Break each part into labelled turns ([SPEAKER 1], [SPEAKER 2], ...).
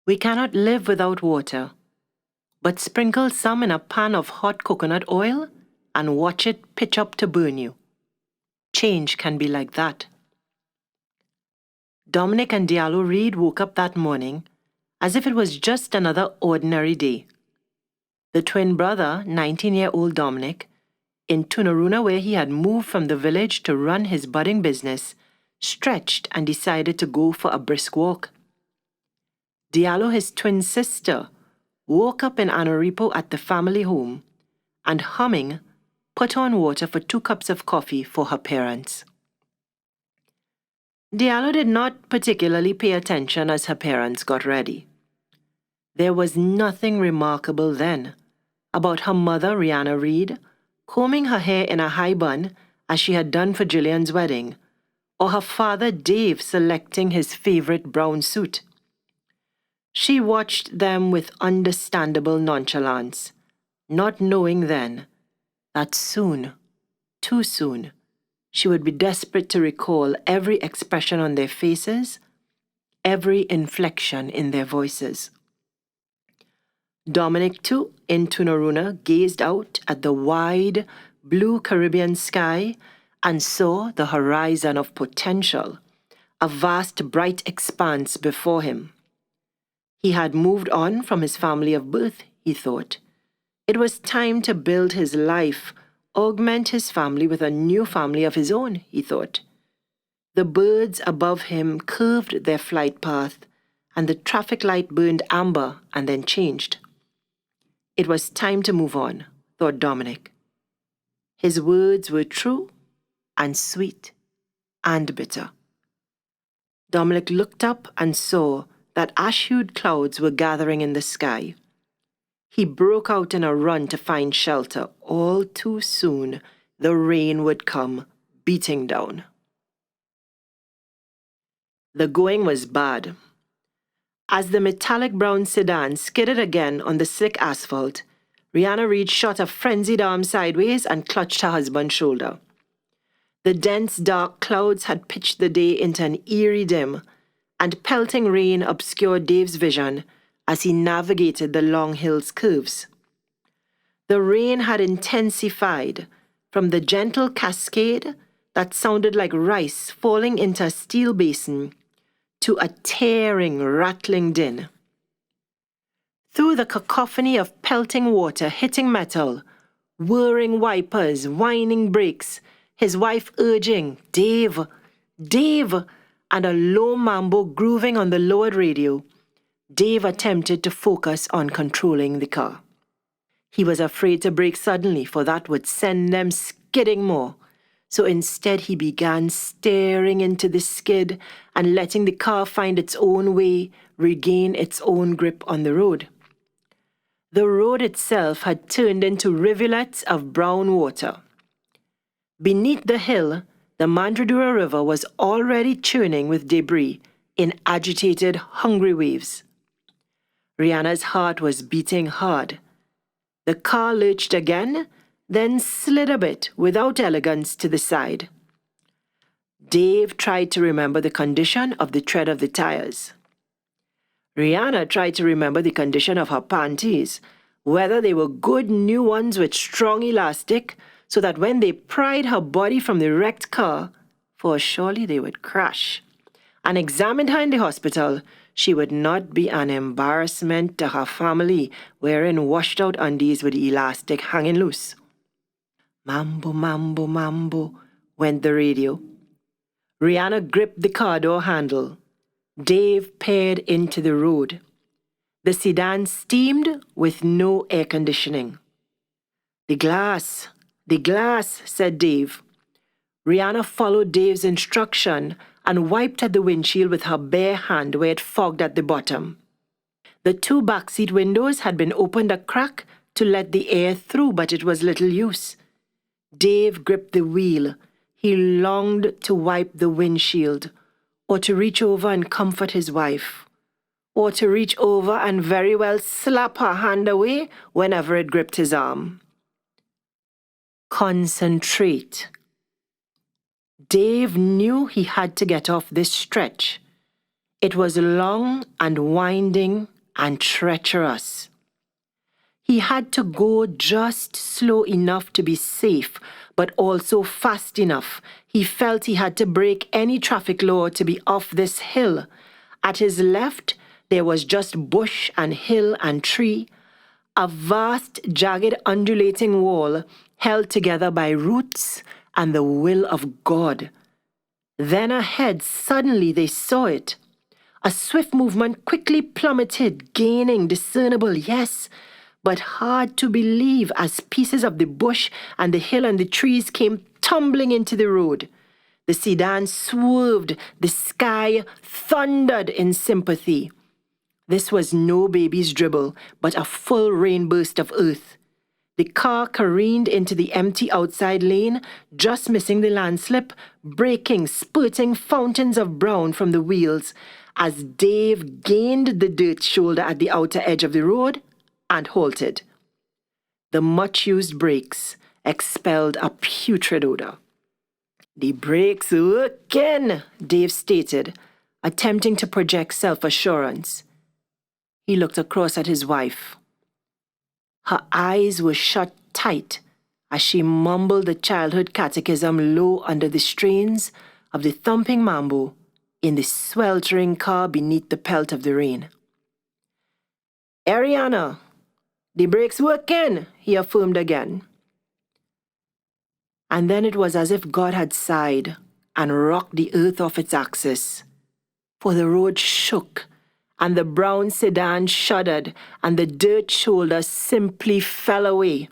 [SPEAKER 1] We cannot live without water, but sprinkle some in a pan of hot coconut oil and watch it pitch up to burn you. Change can be like that. Dominic and Diallo Reed woke up that morning as if it was just another ordinary day. The twin brother, 19-year-old Dominic, in Tunaruna where he had moved from the village to run his budding business, stretched and decided to go for a brisk walk. Diallo, his twin sister, woke up in Anoripo at the family home and, humming, put on water for 2 cups of coffee for her parents. Diallo did not particularly pay attention as her parents got ready. There was nothing remarkable then about her mother, Rihanna Reed, combing her hair in a high bun as she had done for Jillian's wedding, or her father, Dave, selecting his favorite brown suit. She watched them with understandable nonchalance, not knowing then that soon, too soon, she would be desperate to recall every expression on their faces, every inflection in their voices. Dominic, too, in Tunaruna, gazed out at the wide, blue Caribbean sky and saw the horizon of potential, a vast, bright expanse before him. He had moved on from his family of birth, he thought. It was time to build his life, augment his family with a new family of his own, he thought. The birds above him curved their flight path, and the traffic light burned amber and then changed. It was time to move on, thought Dominic. His words were true and sweet and bitter. Dominic looked up and saw that ash-hued clouds were gathering in the sky. He broke out in a run to find shelter. All too soon, the rain would come beating down. The going was bad. As the metallic brown sedan skidded again on the slick asphalt, Rihanna Reed shot a frenzied arm sideways and clutched her husband's shoulder. The dense, dark clouds had pitched the day into an eerie dim, and pelting rain obscured Dave's vision as he navigated the long hill's curves. The rain had intensified from the gentle cascade that sounded like rice falling into a steel basin to a tearing, rattling din. Through the cacophony of pelting water hitting metal, whirring wipers, whining brakes, his wife urging, "Dave, Dave," and a low mambo grooving on the lowered radio, Dave attempted to focus on controlling the car. He was afraid to brake suddenly, for that would send them skidding more. So instead he began staring into the skid and letting the car find its own way, regain its own grip on the road. The road itself had turned into rivulets of brown water. Beneath the hill, the Mandradura River was already churning with debris in agitated, hungry waves. Rihanna's heart was beating hard. The car lurched again, then slid a bit without elegance to the side. Dave tried to remember the condition of the tread of the tires. Rihanna tried to remember the condition of her panties, whether they were good new ones with strong elastic, so that when they pried her body from the wrecked car, for surely they would crash, and examined her in the hospital, she would not be an embarrassment to her family wearing washed-out undies with the elastic hanging loose. Mambo, mambo, mambo, went the radio. Rihanna gripped the car door handle. Dave peered into the road. The sedan steamed with no air conditioning. The glass, said Dave. Rihanna followed Dave's instruction and wiped at the windshield with her bare hand where it fogged at the bottom. The 2 backseat windows had been opened a crack to let the air through, but it was little use. Dave gripped the wheel. He longed to wipe the windshield, or to reach over and comfort his wife, or to reach over and very well slap her hand away whenever it gripped his arm. Concentrate. Dave knew he had to get off this stretch. It was long and winding and treacherous. He had to go just slow enough to be safe, but also fast enough. He felt he had to break any traffic law to be off this hill. At his left, there was just bush and hill and tree, a vast, jagged, undulating wall held together by roots and the will of God. Then ahead, suddenly they saw it. A swift movement quickly plummeted, gaining discernible, yes, but hard to believe as pieces of the bush and the hill and the trees came tumbling into the road. The sedan swerved, the sky thundered in sympathy. This was no baby's dribble, but a full rainburst of earth. The car careened into the empty outside lane, just missing the landslip, breaking, spurting fountains of brown from the wheels, as Dave gained the dirt shoulder at the outer edge of the road and halted. The much-used brakes expelled a putrid odor. "The brakes working," Dave stated, attempting to project self-assurance. He looked across at his wife. Her eyes were shut tight as she mumbled the childhood catechism low under the strains of the thumping mambo in the sweltering car beneath the pelt of the rain. "Ariana, the brakes working," he affirmed again. And then it was as if God had sighed and rocked the earth off its axis. For the road shook, and the brown sedan shuddered, and the dirt shoulder simply fell away.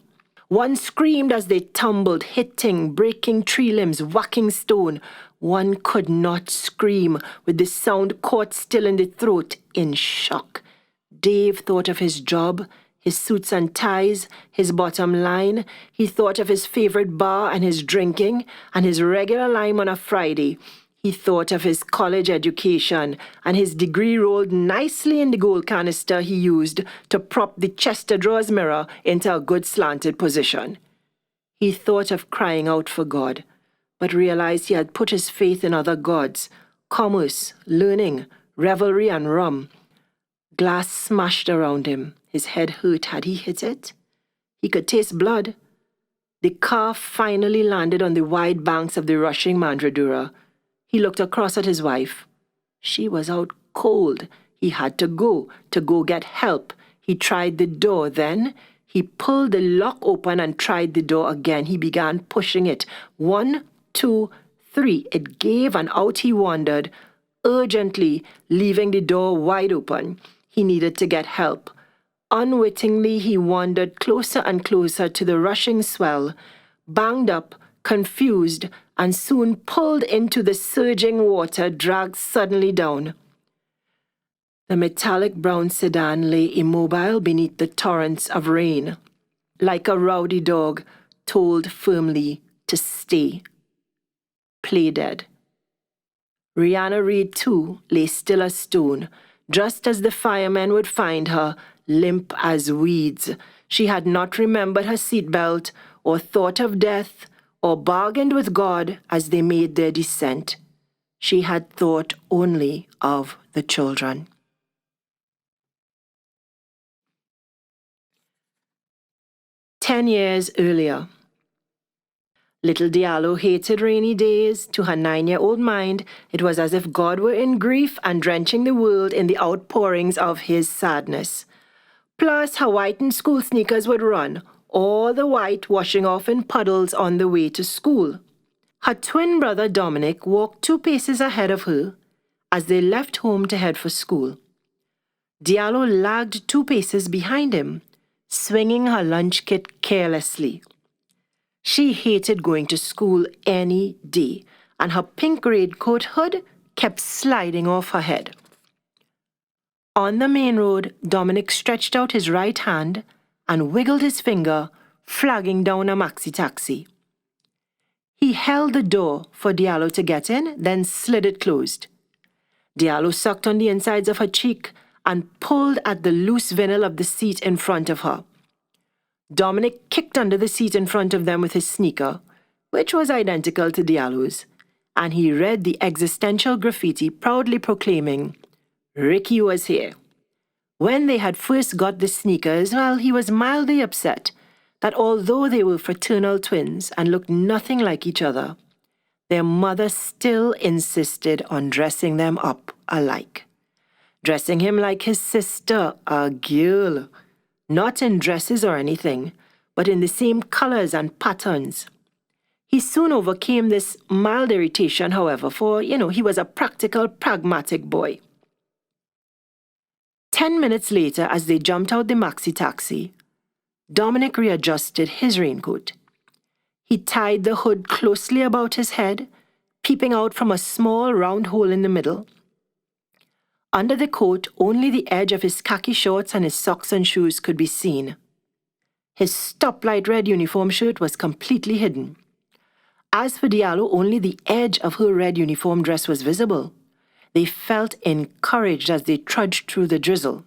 [SPEAKER 1] One screamed as they tumbled, hitting, breaking tree limbs, whacking stone. One could not scream, with the sound caught still in the throat, in shock. Dave thought of his job, his suits and ties, his bottom line. He thought of his favorite bar and his drinking, and his regular lime on a Friday. He thought of his college education, and his degree rolled nicely in the gold canister he used to prop the Chester drawers mirror into a good slanted position. He thought of crying out for God, but realized he had put his faith in other gods, commerce, learning, revelry, and rum. Glass smashed around him. His head hurt. Had he hit it? He could taste blood. The car finally landed on the wide banks of the rushing Mandradura. He looked across at his wife. She was out cold. He had to go get help. He tried the door. Then he pulled the lock open and tried the door again. He began pushing it. 1, 2, 3. It gave, and out he wandered, urgently, leaving the door wide open. He needed to get help. Unwittingly, he wandered closer and closer to the rushing swell, banged up, confused, and soon pulled into the surging water, dragged suddenly down. The metallic brown sedan lay immobile beneath the torrents of rain, like a rowdy dog told firmly to stay. Play dead. Rihanna Reed, too, lay still as stone, just as the firemen would find her, limp as weeds. She had not remembered her seatbelt, or thought of death, or bargained with God as they made their descent. She had thought only of the children. "10 years earlier. Little Diallo hated rainy days. To her 9-year-old mind, it was as if God were in grief and drenching the world in the outpourings of his sadness. Plus, her whitened school sneakers would run, all the white washing off in puddles on the way to school. Her twin brother Dominic walked 2 paces ahead of her as they left home to head for school. Diallo lagged 2 paces behind him, swinging her lunch kit carelessly. She hated going to school any day, and her pink raincoat hood kept sliding off her head. On the main road, Dominic stretched out his right hand and wiggled his finger, flagging down a maxi-taxi. He held the door for Diallo to get in, then slid it closed. Diallo sucked on the insides of her cheek and pulled at the loose vinyl of the seat in front of her. Dominic kicked under the seat in front of them with his sneaker, which was identical to Diallo's, and he read the existential graffiti proudly proclaiming, "Ricky was here." When they had first got the sneakers, well, he was mildly upset that although they were fraternal twins and looked nothing like each other, their mother still insisted on dressing them up alike. Dressing him like his sister, a girl. Not in dresses or anything, but in the same colors and patterns. He soon overcame this mild irritation, however, for, he was a practical, pragmatic boy. 10 minutes later, as they jumped out the maxi-taxi, Dominic readjusted his raincoat. He tied the hood closely about his head, peeping out from a small round hole in the middle. Under the coat, only the edge of his khaki shorts and his socks and shoes could be seen. His stoplight red uniform shirt was completely hidden. As for Diallo, only the edge of her red uniform dress was visible. They felt encouraged as they trudged through the drizzle.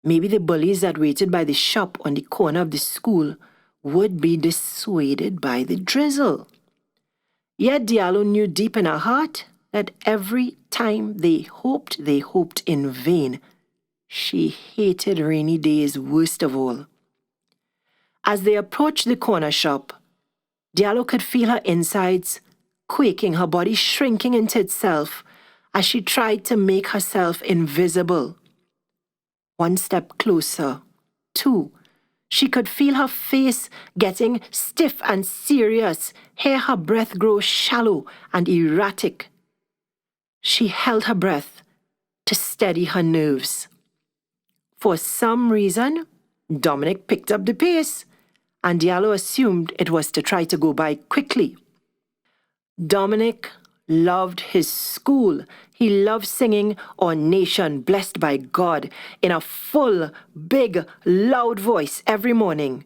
[SPEAKER 1] Maybe the bullies that waited by the shop on the corner of the school would be dissuaded by the drizzle. Yet Diallo knew deep in her heart that every time they hoped in vain. She hated rainy days worst of all. As they approached the corner shop, Diallo could feel her insides quaking, her body shrinking into itself as she tried to make herself invisible. One step closer. 2. She could feel her face getting stiff and serious, hear her breath grow shallow and erratic. She held her breath to steady her nerves. For some reason, Dominic picked up the pace, and Diallo assumed it was to try to go by quickly. Dominic loved his school. He loved singing "Our Nation, Blessed by God" in a full, big, loud voice every morning.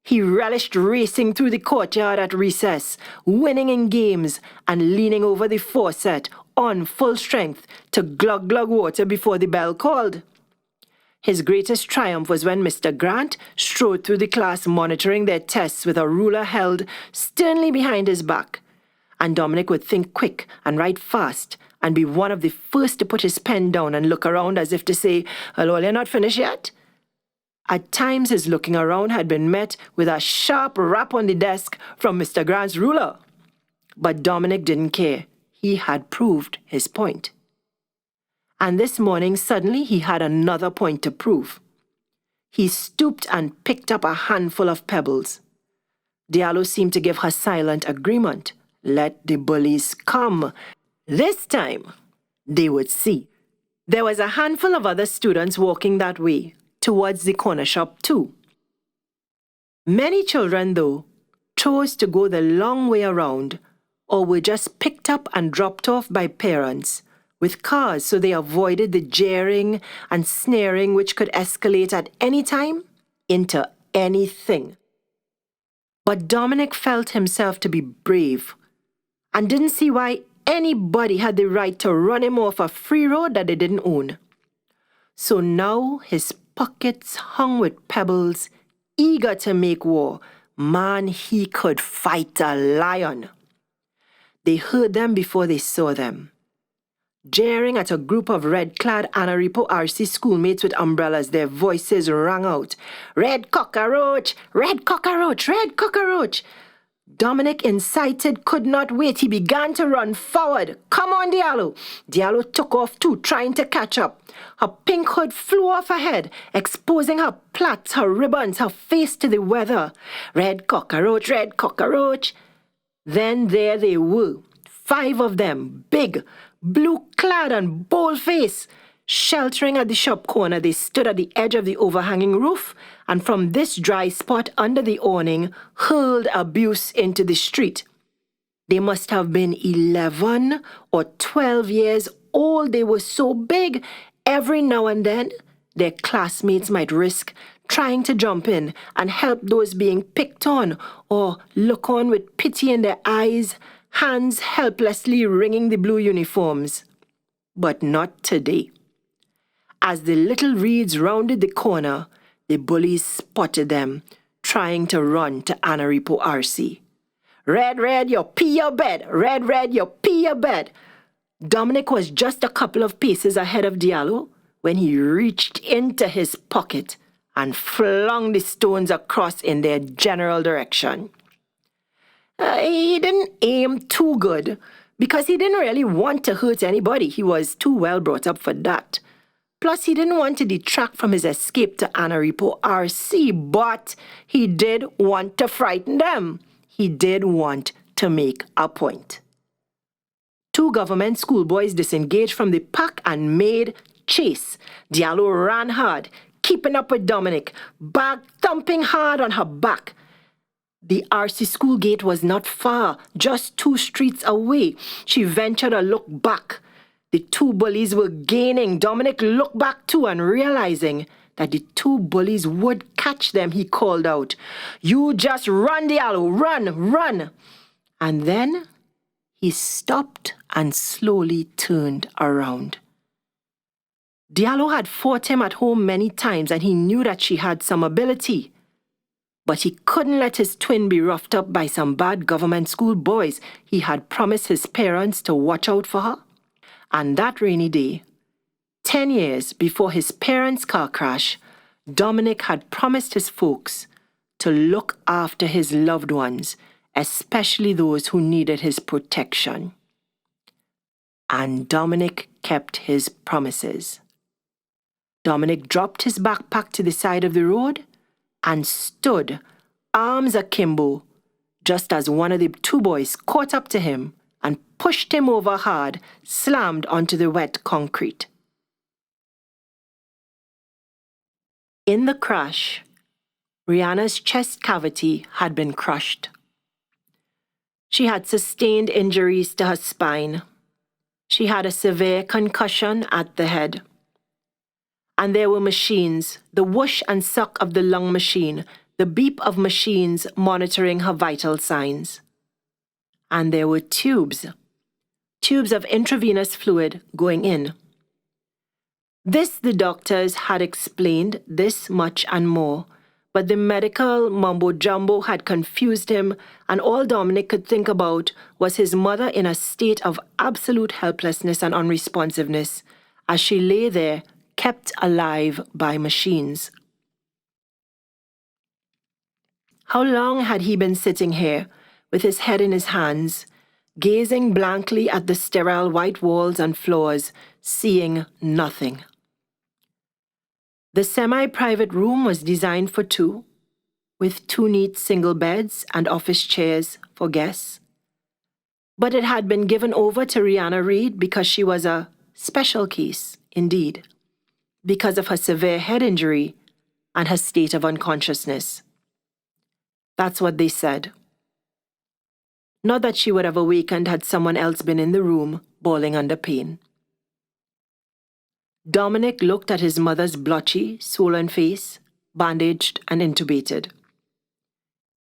[SPEAKER 1] He relished racing through the courtyard at recess, winning in games, and leaning over the faucet on full strength to glug water before the bell called. His greatest triumph was when Mr. Grant strode through the class monitoring their tests with a ruler held sternly behind his back. And Dominic would think quick and write fast and be one of the first to put his pen down and look around as if to say, "Hello, you're not finished yet?" At times his looking around had been met with a sharp rap on the desk from Mr. Grant's ruler. But Dominic didn't care. He had proved his point. And this morning, suddenly, he had another point to prove. He stooped and picked up a handful of pebbles. Diallo seemed to give her silent agreement. Let the bullies come. This time, they would see. There was a handful of other students walking that way, towards the corner shop too. Many children, though, chose to go the long way around, or were just picked up and dropped off by parents with cars, so they avoided the jeering and sneering which could escalate at any time into anything. But Dominic felt himself to be brave and didn't see why anybody had the right to run him off a free road that they didn't own. So now his pockets hung with pebbles, eager to make war. Man, he could fight a lion. They heard them before they saw them. Jeering at a group of red-clad Anaripo RC schoolmates with umbrellas, their voices rang out, "Red cockroach! Red cockroach! Red cockroach!" Dominic, incited, could not wait. He began to run forward. "Come on, Diallo!" Diallo took off too, trying to catch up. Her pink hood flew off her head, exposing her plaits, her ribbons, her face to the weather. "Red cockroach! Red cockroach!" Then there they were, 5 of them, big, blue-clad and bold-faced. Sheltering at the shop corner, they stood at the edge of the overhanging roof, and from this dry spot under the awning, hurled abuse into the street. They must have been 11 or 12 years old. They were so big, every now and then, their classmates might risk trying to jump in and help those being picked on, or look on with pity in their eyes, hands helplessly wringing the blue uniforms. But not today. As the little reeds rounded the corner, the bullies spotted them, trying to run to Anaripo RC. "Red, red, you pee your bed! Red, red, you pee your bed!" Dominic was just a couple of paces ahead of Diallo when he reached into his pocket and flung the stones across in their general direction. He didn't aim too good, because he didn't really want to hurt anybody. He was too well brought up for that. Plus, he didn't want to detract from his escape to Anaripo RC, but he did want to frighten them. He did want to make a point. 2 government schoolboys disengaged from the pack and made chase. Diallo ran hard, keeping up with Dominic, bag thumping hard on her back. The RC school gate was not far, just 2 streets away. She ventured a look back. The 2 bullies were gaining. Dominic looked back too, and realizing that the 2 bullies would catch them, he called out, "You just run, Diallo, run, run!" And then he stopped and slowly turned around. Diallo had fought him at home many times, and he knew that she had some ability. But he couldn't let his twin be roughed up by some bad government school boys. He had promised his parents to watch out for her. And that rainy day, 10 years before his parents' car crash, Dominic had promised his folks to look after his loved ones, especially those who needed his protection. And Dominic kept his promises. Dominic dropped his backpack to the side of the road and stood, arms akimbo, just as one of the 2 boys caught up to him and pushed him over hard, slammed onto the wet concrete. In the crash, Rihanna's chest cavity had been crushed. She had sustained injuries to her spine. She had a severe concussion at the head. And there were machines, the whoosh and suck of the lung machine, the beep of machines monitoring her vital signs. And there were tubes of intravenous fluid going in. This the doctors had explained, this much and more, but the medical mumbo-jumbo had confused him, and all Dominic could think about was his mother in a state of absolute helplessness and unresponsiveness, as she lay there, kept alive by machines. How long had he been sitting here, with his head in his hands, gazing blankly at the sterile white walls and floors, seeing nothing? The semi-private room was designed for 2, with 2 neat single beds and office chairs for guests. But it had been given over to Rihanna Reid because she was a special case, indeed, because of her severe head injury and her state of unconsciousness. That's what they said. Not that she would have awakened had someone else been in the room, bawling under pain. Dominic looked at his mother's blotchy, swollen face, bandaged and intubated.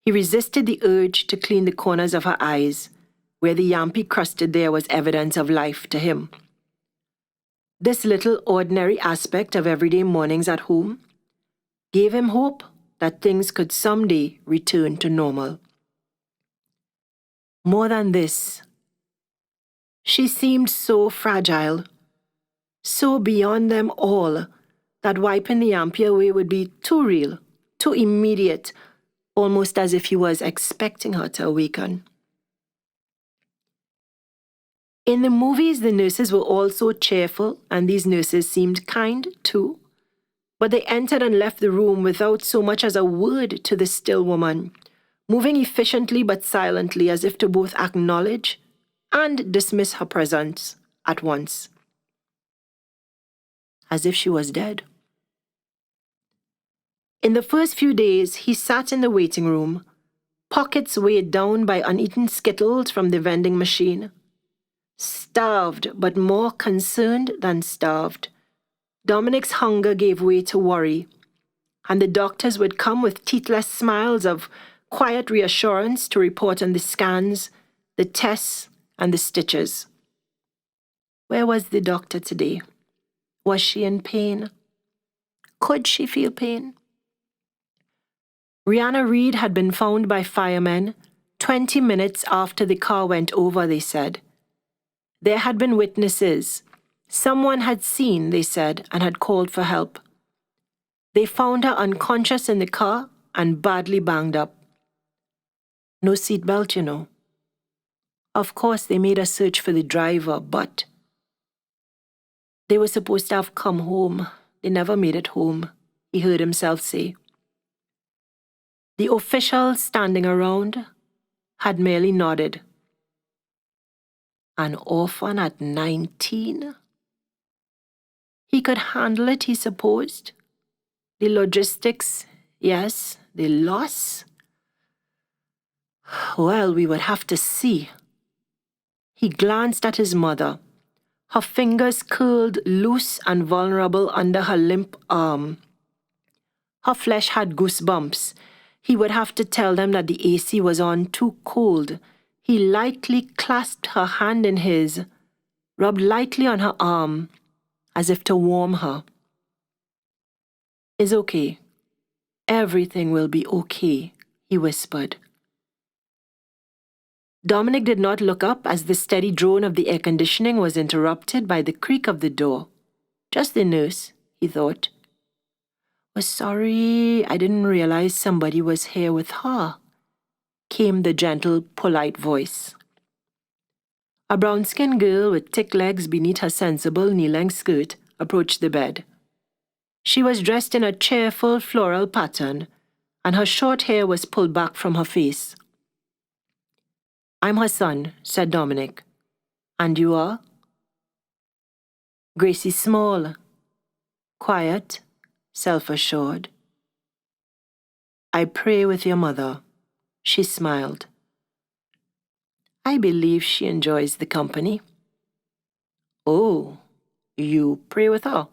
[SPEAKER 1] He resisted the urge to clean the corners of her eyes, where the yampy crusted there was evidence of life to him. This little ordinary aspect of everyday mornings at home gave him hope that things could someday return to normal. More than this, she seemed so fragile, so beyond them all, that wiping the yampy away would be too real, too immediate, almost as if he was expecting her to awaken. In the movies, the nurses were all so cheerful, and these nurses seemed kind too. But they entered and left the room without so much as a word to the still woman, moving efficiently but silently as if to both acknowledge and dismiss her presence at once. As if she was dead. In the first few days, he sat in the waiting room, pockets weighed down by uneaten skittles from the vending machine. Starved, but more concerned than starved. Dominic's hunger gave way to worry, and the doctors would come with teethless smiles of quiet reassurance to report on the scans, the tests, and the stitches. Where was the doctor today? Was she in pain? Could she feel pain? Rihanna Reid had been found by firemen 20 minutes after the car went over, they said. There had been witnesses, Someone had seen, they said, and had called for help. They found her unconscious in the car and badly banged up. No seatbelt, you know. Of course, they made a search for the driver, but they were supposed to have come home. They never made it home, he heard himself say. The officials standing around had merely nodded. An orphan at 19? He could handle it, he supposed. The logistics, yes. The loss? Well, we would have to see. He glanced at his mother, her fingers curled loose and vulnerable under her limp arm. Her flesh had goosebumps. He would have to tell them that the AC was on too cold. He lightly clasped her hand in his, rubbed lightly on her arm, as if to warm her. It's okay. Everything will be okay, he whispered. Dominic did not look up as the steady drone of the air conditioning was interrupted by the creak of the door. Just the nurse, he thought. "Was sorry, I didn't realize somebody was here with her," came the gentle, polite voice. A brown-skinned girl with thick legs beneath her sensible knee-length skirt approached the bed. She was dressed in a cheerful floral pattern, and her short hair was pulled back from her face. "I'm her son," said Dominic. "And you are?" Gracie Small, quiet, self-assured. "I pray with your mother." She smiled. "I believe she enjoys the company." "Oh, you pray with her?"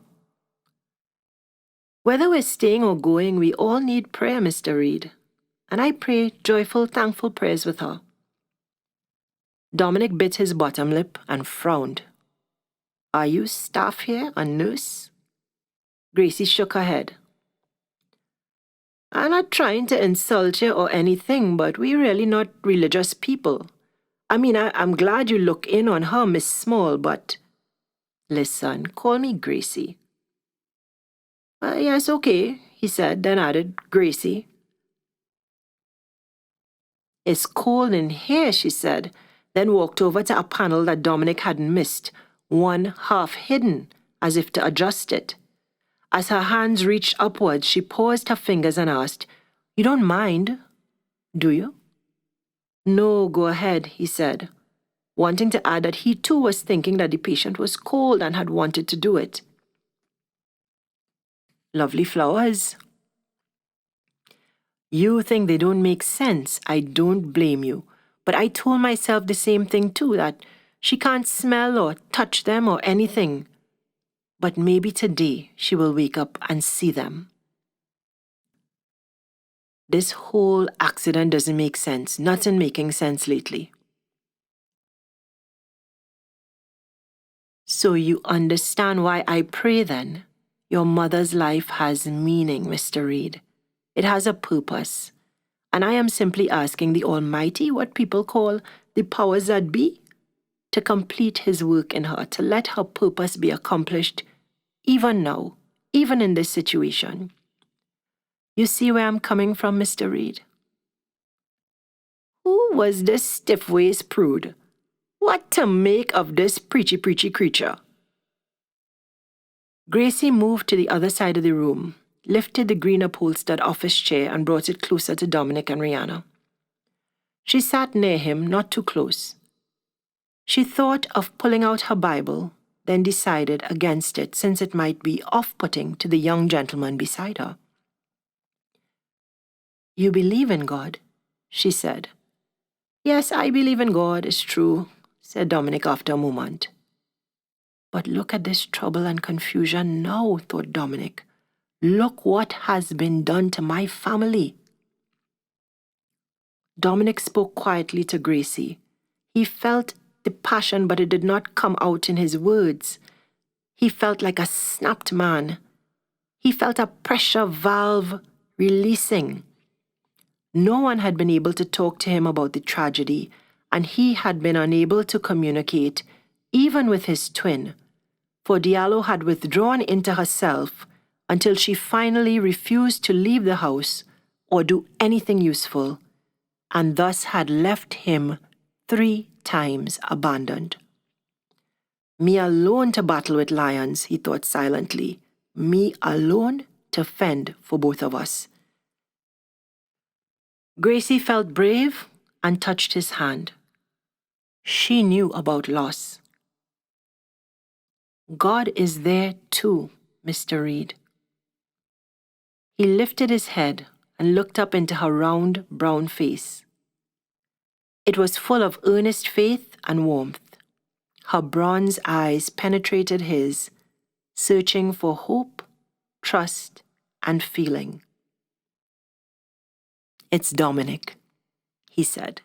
[SPEAKER 1] "Whether we're staying or going, we all need prayer, Mr. Reed. And I pray joyful, thankful prayers with her." Dominic bit his bottom lip and frowned. "Are you staff here, a nurse?" Gracie shook her head. "I'm not trying to insult you or anything, but we're really not religious people. I mean, I'm glad you look in on her, Miss Small, but..." "Listen, call me Gracie." "Yes, okay," he said, then added, "Gracie." "It's cold in here," she said, then walked over to a panel that Dominic hadn't missed, one half hidden, as if to adjust it. As her hands reached upwards, she paused her fingers and asked, "You don't mind, do you?" "No, go ahead," he said, wanting to add that he too was thinking that the patient was cold and had wanted to do it. "Lovely flowers." "You think they don't make sense. I don't blame you. But I told myself the same thing too, that she can't smell or touch them or anything. But maybe today she will wake up and see them." This whole accident doesn't make sense. Nothing making sense lately. "So you understand why I pray then? Your mother's life has meaning, Mr. Reed. It has a purpose. And I am simply asking the Almighty, what people call the powers that be, to complete His work in her, to let her purpose be accomplished, even now, even in this situation. You see where I'm coming from, Mr. Reed?" Who was this stiff-waist prude? What to make of this preachy creature? Gracie moved to the other side of the room, lifted the green upholstered office chair and brought it closer to Dominic and Rihanna. She sat near him, not too close. She thought of pulling out her Bible, then decided against it since it might be off-putting to the young gentleman beside her. "You believe in God?" she said. "Yes, I believe in God, it's true," said Dominic after a moment. But look at this trouble and confusion now, thought Dominic. Look what has been done to my family. Dominic spoke quietly to Gracie. He felt the passion, but it did not come out in his words. He felt like a snapped man. He felt a pressure valve releasing. No one had been able to talk to him about the tragedy, and he had been unable to communicate, even with his twin, for Diallo had withdrawn into herself until she finally refused to leave the house or do anything useful, and thus had left him 3 times abandoned. Me alone to battle with lions, he thought silently. Me alone to fend for both of us. Gracie felt brave and touched his hand. She knew about loss. God is there too, Mr. Reed. He lifted his head and looked up into her round, brown face. It was full of earnest faith and warmth. Her bronze eyes penetrated his, searching for hope, trust, and feeling. It's Dominic, he said.